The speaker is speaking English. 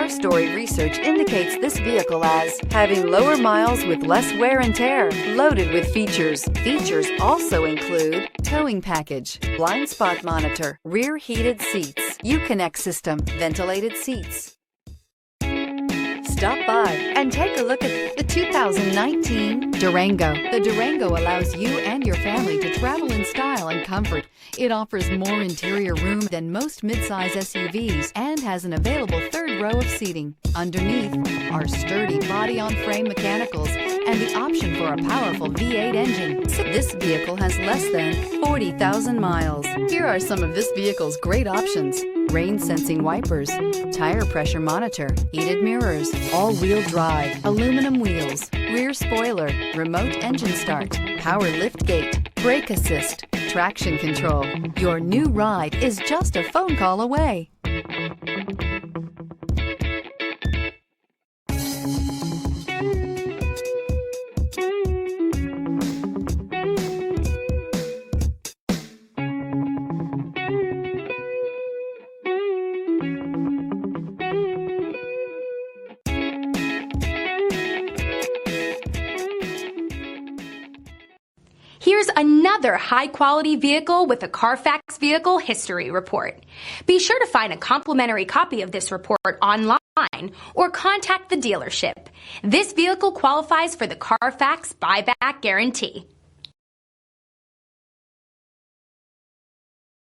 Car Story research indicates this vehicle as having lower miles with less wear and tear, loaded with features. Features also include towing package, blind spot monitor, rear heated seats, Uconnect system, ventilated seats. Stop by and take a look at the 2019 Durango. The Durango allows you and your family to travel in style and comfort. It offers more interior room than most midsize SUVs and has an available third row of seating. Underneath are sturdy body-on-frame mechanicals and the option for a powerful V8 engine. This vehicle has less than 40,000 miles. Here are some of this vehicle's great options: rain sensing wipers, tire pressure monitor, heated mirrors, all-wheel drive, aluminum wheels, rear spoiler, remote engine start, power liftgate, brake assist, traction control. Your new ride is just a phone call away. Here's another high-quality vehicle with a CARFAX Vehicle History Report. Be sure to find a complimentary copy of this report online or contact the dealership. This vehicle qualifies for the CARFAX Buyback Guarantee.